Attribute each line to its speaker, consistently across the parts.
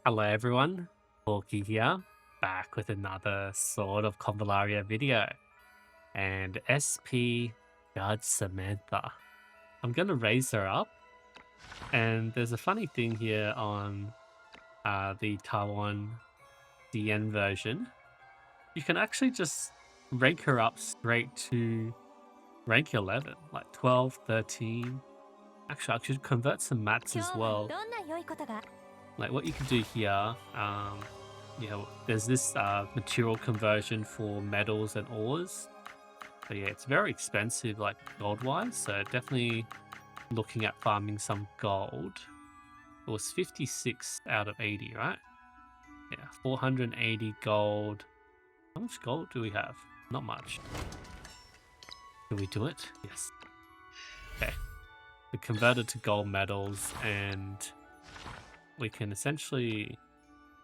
Speaker 1: Hello everyone, Hawky here, back with another sort of Convallaria video. And SP Judge Samantha. I'm gonna raise her up, and there's a funny thing here on the Taiwan DN version. You can actually just rank her up straight to rank 11, like 12, 13. Actually, I should convert some mats as well. Like what you can do here, there's this material conversion for metals and ores. But yeah, it's very expensive, like gold-wise. So definitely looking at farming some gold. It was 56 out of 80, right? Yeah, 480 gold. How much gold do we have? Not much. Can we do it? Yes. Okay. We converted to gold metals and we can essentially...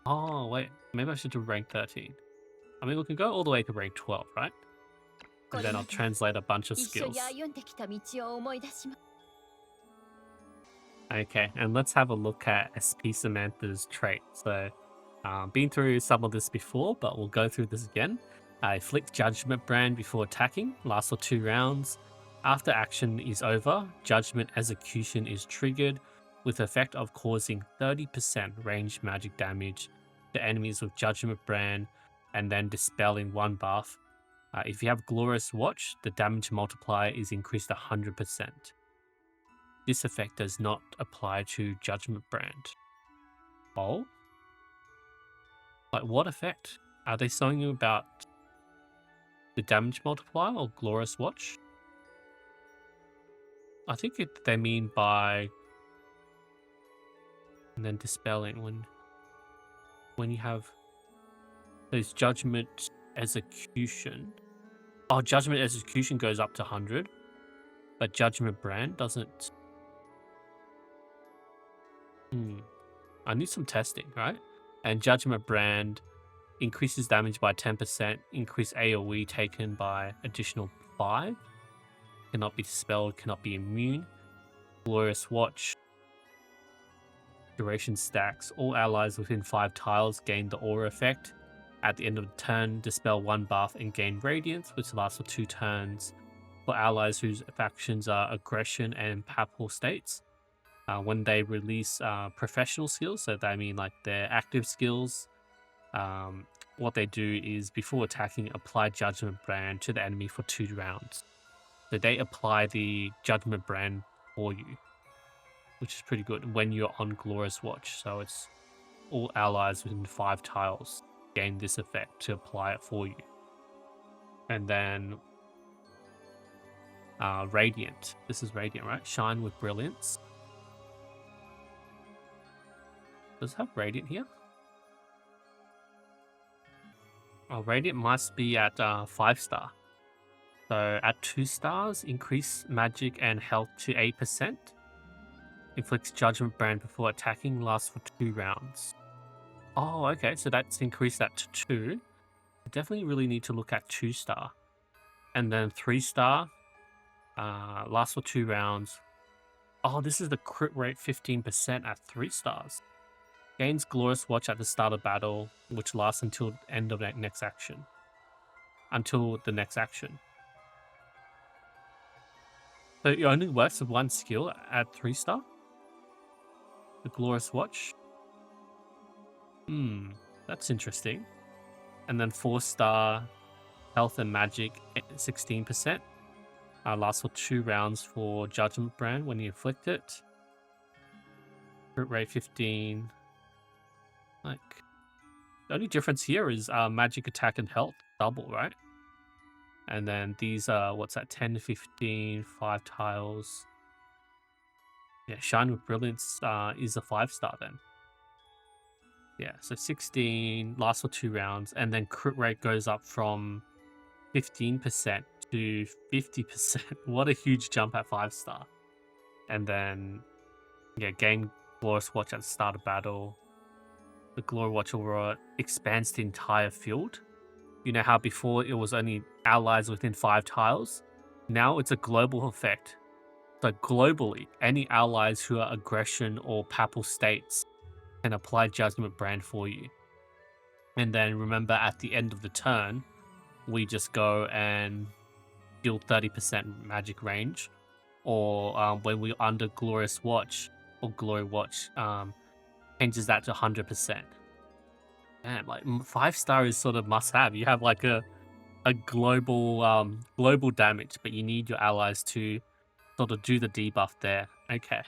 Speaker 1: Oh, wait. Maybe I should do rank 13. I mean, we can go all the way to rank 12, right? And then I'll translate a bunch of skills. Okay, and let's have a look at SP Samantha's trait. So, been through some of this before, but we'll go through this again. Inflict Judgment Brand before attacking, lasts for 2 rounds. After action is over, Judgment Execution is triggered with the effect of causing 30% range magic damage to enemies with Judgment Brand and then dispelling 1 buff. If you have Glorious Watch, the damage multiplier is increased 100%. This effect does not apply to Judgment Brand. Oh? Like what effect? Are they telling you about the damage multiplier or Glorious Watch? I think they mean by... And then dispelling when you have those Judgment Execution. Oh, Judgment Execution goes up to 100, but Judgment Brand doesn't. I need some testing, right? And Judgment Brand increases damage by 10%, increase AoE taken by additional 5, cannot be dispelled, cannot be immune. Glorious Watch. Duration stacks. All allies within 5 tiles gain the aura effect. At the end of the turn, dispel 1 buff and gain Radiance, which lasts for 2 turns. For allies whose factions are aggression and papal states, when they release professional skills, so they mean like their active skills, what they do is before attacking, apply Judgment Brand to the enemy for 2 rounds. So they apply the Judgment Brand for you, which is pretty good when you're on Glorious Watch. So it's all allies within 5 tiles gain this effect to apply it for you. And then Radiant. This is Radiant, right? Shine with Brilliance. Does it have Radiant here? Oh, Radiant must be at 5-star. So at 2 stars, increase magic and health to 8%. Inflicts Judgment Brand before attacking, lasts for 2 rounds. Oh, okay, so that's increased that to 2. I definitely really need to look at 2-star. And then 3-star, lasts for 2 rounds. Oh, this is the crit rate 15% at 3 stars. Gains Glorious Watch at the start of battle, which lasts until the end of that next action. Until the next action. So it only works with 1 skill at 3-star? The Glorious Watch? That's interesting. And then 4-star health and magic 16%. Lasts for 2 rounds for Judgment Brand when you inflict it. Crit rate 15. Like, the only difference here is magic attack and health double, right? And then these are, what's that, 10, 15, 5 tiles. Yeah, Shine with Brilliance is a 5-star then. Yeah, so 16, lasts for 2 rounds, and then crit rate goes up from 15% to 50%. What a huge jump at 5-star. And then, yeah, gain Glorious Watch at the start of battle. The Glorious Watch aura expands the entire field. You know how before it was only allies within 5 tiles? Now it's a global effect. So globally, any allies who are aggression or papal states can apply Judgment Brand for you. And then remember, at the end of the turn, we just go and deal 30% magic range. Or when we're under Glorious Watch or Glory Watch, changes that to 100%. Man, like 5-star is sort of must have. You have like a global damage, but you need your allies to sort of do the debuff there. Okay.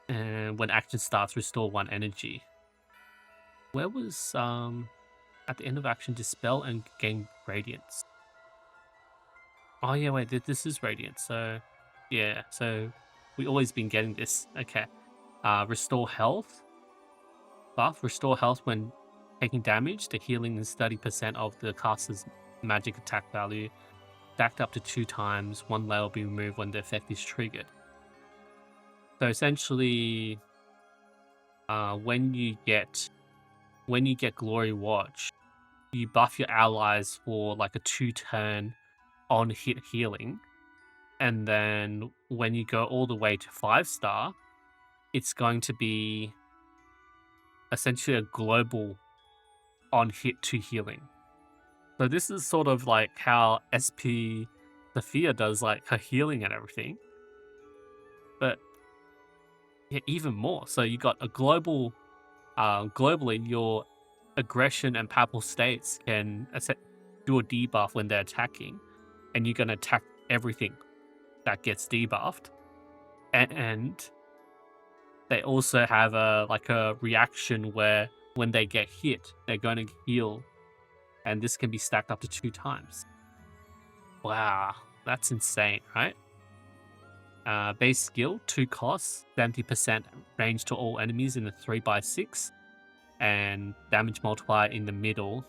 Speaker 1: And when action starts, restore 1 energy. Where was at the end of action, dispel and gain radiance? Oh yeah, wait, this is radiance. So yeah, so we always been getting this. Okay. Restore health buff. Restore health when taking damage. The healing is 30% of the caster's magic attack value. Stacked up to 2 times. 1 layer will be removed when the effect is triggered. So essentially, when you get Glory Watch, you buff your allies for like a 2-turn on hit healing, and then when you go all the way to 5-star, it's going to be essentially a global on hit 2 healing. So this is sort of like how SP Sophia does like her healing and everything, but yeah, even more. So you got a global, globally, your aggression and papal states can do a debuff when they're attacking, and you're going to attack everything that gets debuffed. And they also have a reaction where when they get hit, they're going to heal, and this can be stacked up to 2 times. Wow, that's insane, right? Base skill, 2 costs, 70% range to all enemies in the 3x6, and damage multiplier in the middle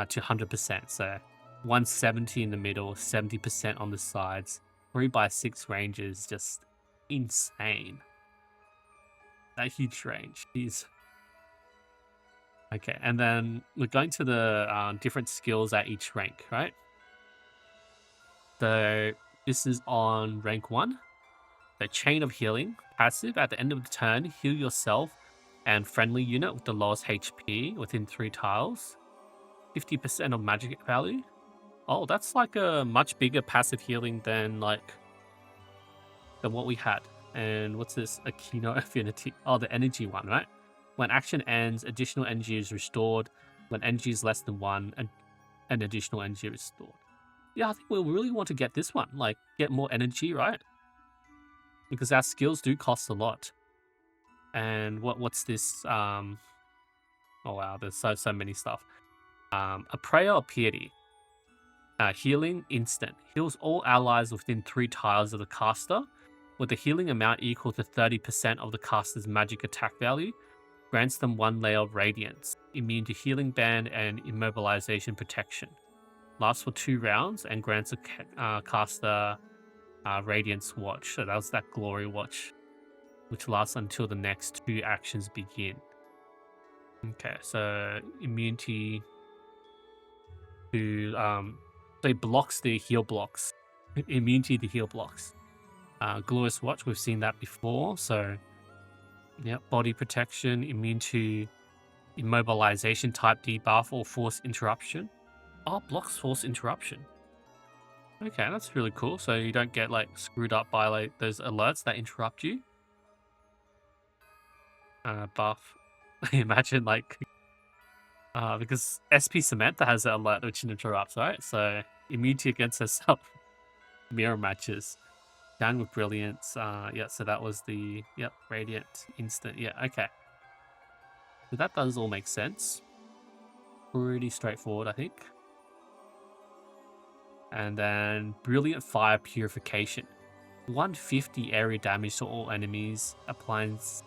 Speaker 1: to 100%. So 170 in the middle, 70% on the sides. 3x6 range is just insane. That huge range. Jeez. Okay, and then we're going to the different skills at each rank, right? So this is on rank 1. The Chain of Healing, passive. At the end of the turn, heal yourself and friendly unit with the lowest HP within 3 tiles. 50% of magic value. Oh, that's like a much bigger passive healing than what we had. And what's this? Akino Affinity. Oh, the energy one, right? When action ends, additional energy is restored. When energy is less than 1, an additional energy is restored. Yeah, I think we'll really want to get this one. Like, get more energy, right? Because our skills do cost a lot. And what's this? Oh wow, there's so many stuff. A Prayer of Piety. Healing instant. Heals all allies within 3 tiles of the caster, with a healing amount equal to 30% of the caster's magic attack value. Grants them 1 layer of radiance. Immune to healing band and immobilization protection. Lasts for 2 rounds and grants a caster Radiance Watch. So that was that Glory Watch, which lasts until the next 2 actions begin. Okay, so immunity to so it blocks the heal blocks. Immunity to heal blocks. Glorious Watch, we've seen that before. So yeah, body protection, immune to immobilization type debuff or force interruption. Oh, blocks force interruption. Okay, that's really cool. So you don't get like screwed up by like those alerts that interrupt you. Buff. Imagine like because SP Samantha has an alert which interrupts, right? So immunity against herself. Mirror matches. Down with brilliance. Yeah, so that was the radiant instant. Yeah, okay. So that does all make sense. Pretty straightforward, I think. And then brilliant fire purification. 150 area damage to all enemies. Applies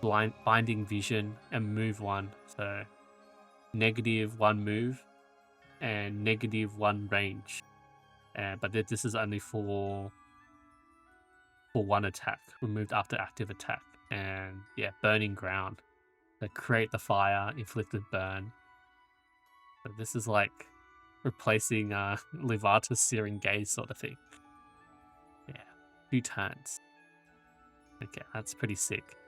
Speaker 1: binding vision and move 1. So -1 move and -1 range. But this is only for 1 attack, removed after active attack. And yeah, burning ground. So create the fire, inflicted burn. So this is like replacing Livata's Searing Gaze sort of thing. Yeah, 2 turns. Okay, that's pretty sick.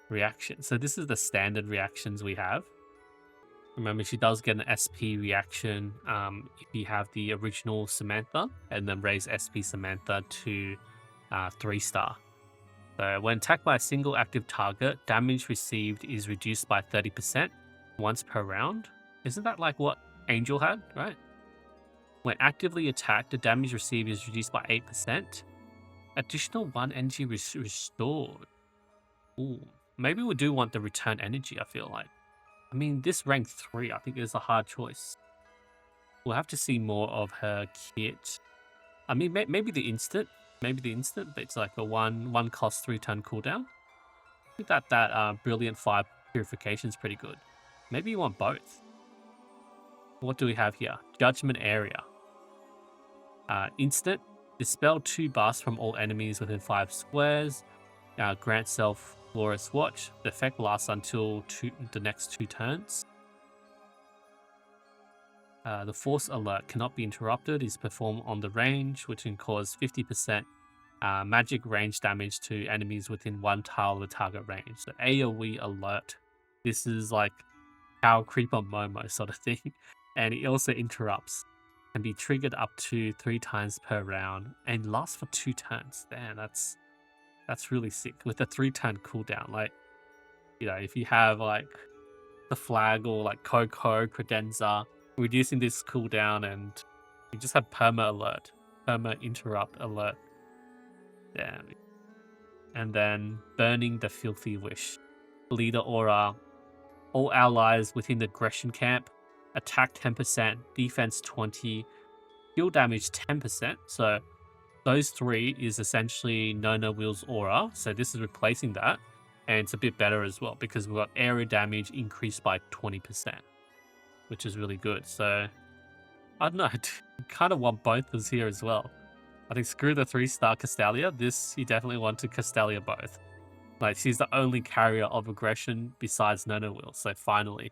Speaker 1: reaction. So this is the standard reactions we have. Remember, she does get an SP reaction if you have the original Samantha, and then raise SP Samantha to 3-star. So when attacked by a single active target, damage received is reduced by 30% once per round. Isn't that like what Angel had, right? When actively attacked, the damage received is reduced by 8%. Additional 1 energy restored. Ooh, maybe we do want the return energy, I feel like. I mean, this rank 3, I think is a hard choice. We'll have to see more of her kit. I mean, maybe the instant. Maybe the instant, but it's like a 1 cost 3 turn cooldown. I think that Brilliant Fire Purification is pretty good. Maybe you want both. What do we have here? Judgment Area. Instant. Dispel 2 buffs from all enemies within 5 squares. Grant self Glorious Watch. The effect lasts until the next 2 turns. The Force Alert cannot be interrupted. Is performed on the range, which can cause 50% magic range damage to enemies within 1 tile of the target range. So AoE Alert. This is like Power Creep on Momo sort of thing. And it also interrupts. Can be triggered up to 3 times per round and lasts for 2 turns. Damn, that's really sick. With a 3-turn cooldown, like, you know, if you have like the flag or like Coco, Credenza, reducing this cooldown, and you just have perma alert, perma interrupt alert. Damn. And then burning the Filthy Wish. Leader aura. All allies within the aggression camp. Attack 10%, defense 20, heal damage 10%. So those 3 is essentially NONOWILL's aura. So this is replacing that. And it's a bit better as well because we've got area damage increased by 20%, which is really good. So I don't know, I kind of want both of us here as well. I think screw the 3-star Castalia. This, you definitely want to Castalia both. Like, she's the only carrier of aggression besides NONOWILL. So finally.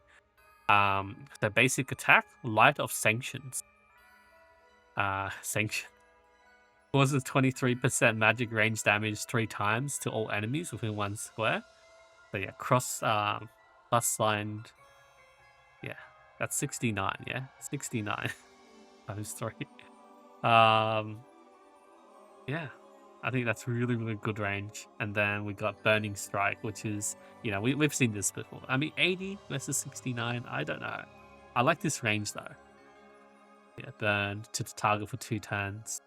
Speaker 1: The basic attack, Light of Sanctions. Sanction. Causes 23% magic range damage 3 times to all enemies within 1 square. So yeah, plus line. Yeah, that's 69, yeah? 69 times 3. Yeah, I think that's really, really good range. And then we got Burning Strike, which is, you know, we've seen this before. I mean, 80 versus 69, I don't know. I like this range though. Yeah, burn to the target for 2 turns.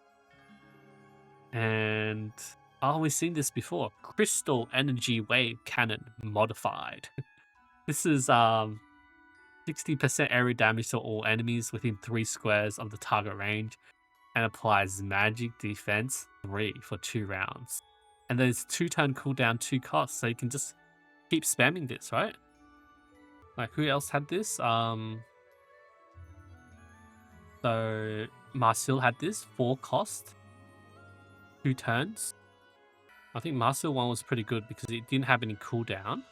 Speaker 1: And, oh, we've seen this before. Crystal Energy Wave Cannon modified. This is 60% area damage to all enemies within 3 squares of the target range, and applies magic defense 3 for 2 rounds. And there's 2-turn cooldown, 2 costs, so you can just keep spamming this, right? Like, who else had this? So Marcel had this, 4 cost, 2 turns. I think Marcel one was pretty good because it didn't have any cooldown,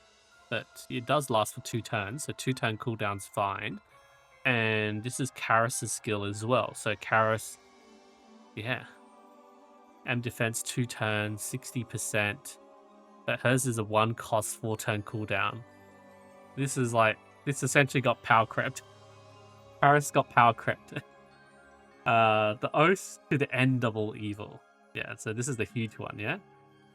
Speaker 1: but it does last for 2 turns, so 2-turn cooldown's fine. And this is CARIS' skill as well. So CARIS, yeah. M defense 2 turns, 60%. But hers is a 1 cost 4-turn cooldown. This is like, this essentially got power crept. CARIS got power crept. The Oath to the End of All Evil. Yeah, so this is the huge one, yeah?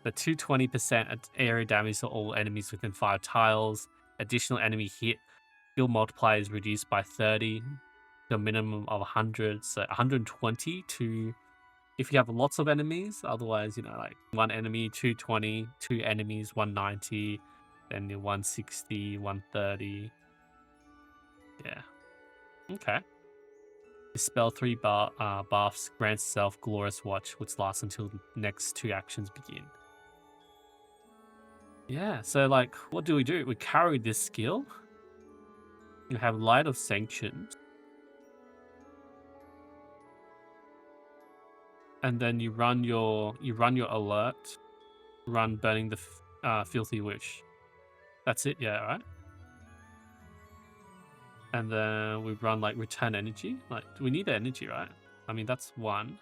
Speaker 1: The 220% area damage to all enemies within 5 tiles. Additional enemy hit. Skill multiplier is reduced by 30 to a minimum of 100. So 120 to if you have lots of enemies. Otherwise, you know, like 1 enemy, 220, 2 enemies, 190, then 160, 130. Yeah. Okay. Dispel 3 buffs, grants self Glorious Watch, which lasts until the next 2 actions begin. Yeah, so like, what do? We carry this skill. You have Light of Sanctions. And then you run your alert, run Burning the Filthy Wish. That's it, yeah, right? And then we run like Return Energy. Like, we need the energy, right? I mean, that's 1.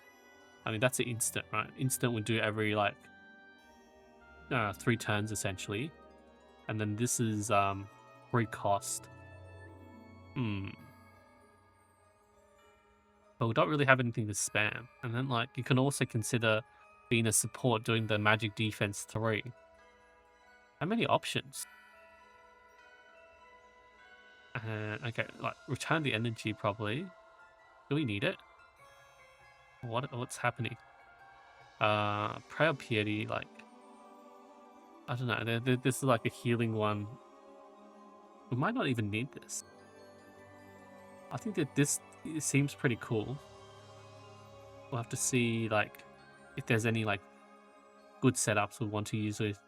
Speaker 1: I mean, that's an instant, right? Instant would do every like 3 turns essentially. And then this is free cost. But we don't really have anything to spam. And then like you can also consider being a support doing the magic defense 3. How many options? Okay, like return the energy probably. Do we need it? What's happening? Prayer Piety, like I don't know. This is like a healing one. We might not even need this. I think that this seems pretty cool. We'll have to see like if there's any like good setups we want to use with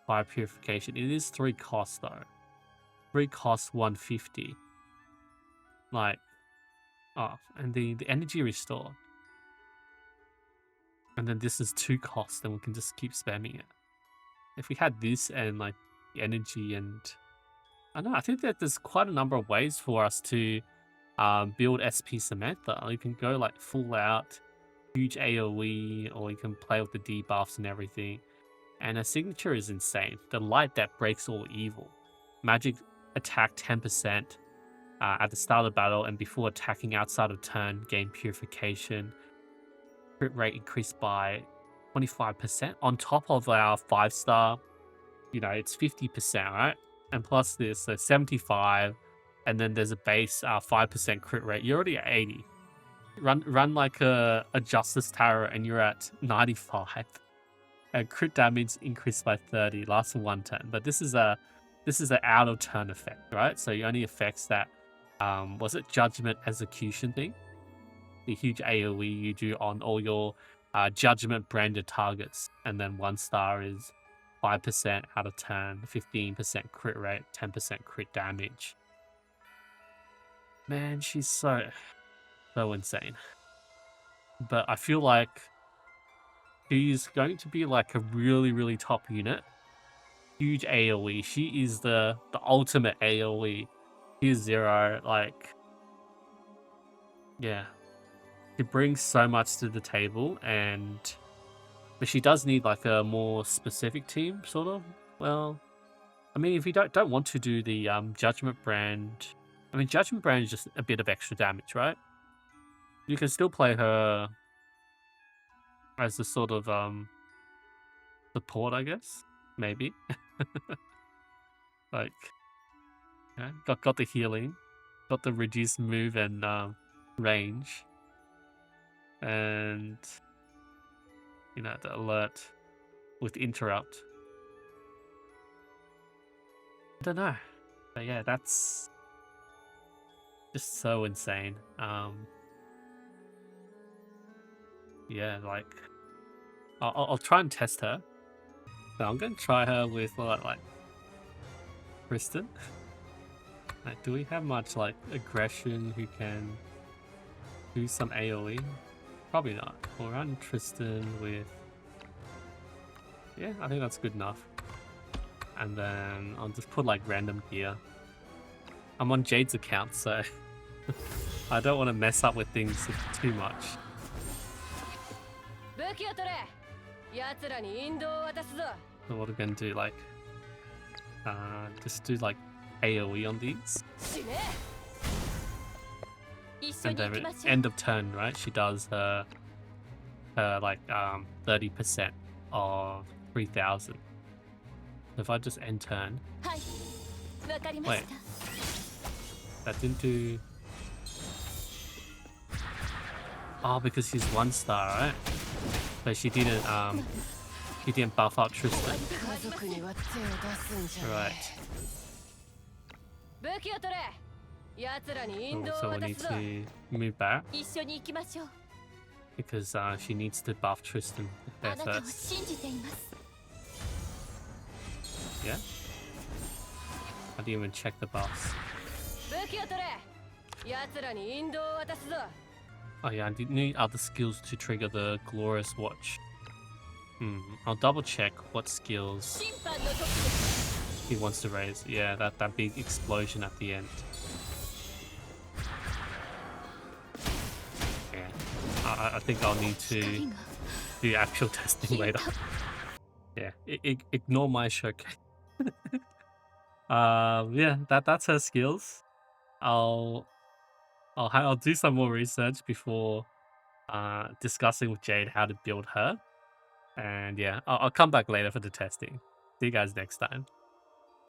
Speaker 1: fire purification. It is 3 costs though. 3 costs 150. Like, oh, and the energy restore. And then this is 2 costs, then we can just keep spamming it. If we had this and like the energy and I don't know, I think that there's quite a number of ways for us to build SP Samantha. You can go like full out, huge AoE, or you can play with the debuffs and everything. And her signature is insane. The light that breaks all evil. Magic attack 10% at the start of battle and before attacking outside of turn, gain purification. Crit rate increased by 25% on top of our 5-star. You know, it's 50%, right? And plus this, so 75, and then there's a base 5% crit rate. You're already at 80. Run like a Justice Tarot and you're at 95. And crit damage increased by 30, lasts for 1 turn. But this is an out of turn effect, right? So it only affects that was it Judgment Execution thing? The huge AoE you do on all your Judgment branded targets, and then 1 star is 5% out of turn, 15% crit rate, 10% crit damage. Man, she's so insane. But I feel like she's going to be like a really top unit. Huge AoE. She is the ultimate AoE. Here's 0, like, yeah. She brings so much to the table, but she does need like a more specific team, sort of. Well, I mean, if you don't want to do the Judgment brand, I mean, Judgment brand is just a bit of extra damage, right? You can still play her as a sort of support, I guess, maybe. Like, yeah, got the healing, got the reduced move and range, and you know, the alert with interrupt. I don't know, but yeah, that's just so insane. Yeah, like I'll try and test her. So I'm gonna try her with like Kristen. Like, do we have much like aggression who can do some AoE? Probably not. We'll run Tristan with, yeah, I think that's good enough. And then I'll just put like random gear. I'm on Jade's account, so I don't want to mess up with things too much. So what are we gonna do? Like, just do like AoE on these. And then at end of turn, right? She does her like 30% of 3,000. If I just end turn, wait, that didn't do. Oh, because she's 1 star, right? But she didn't buff up Tristan. Right. Cool, so we need to move back because she needs to buff Tristan there first. Yeah? I didn't even check the buffs. Oh yeah, I need other skills to trigger the Glorious Watch. I'll double check what skills he wants to raise. Yeah, that big explosion at the end. Yeah, I think I'll need to do actual testing later. Yeah, ignore my showcase. Yeah, that's her skills. I'll I'll do some more research before discussing with Jade how to build her. And yeah, I'll come back later for the testing. See you guys next time.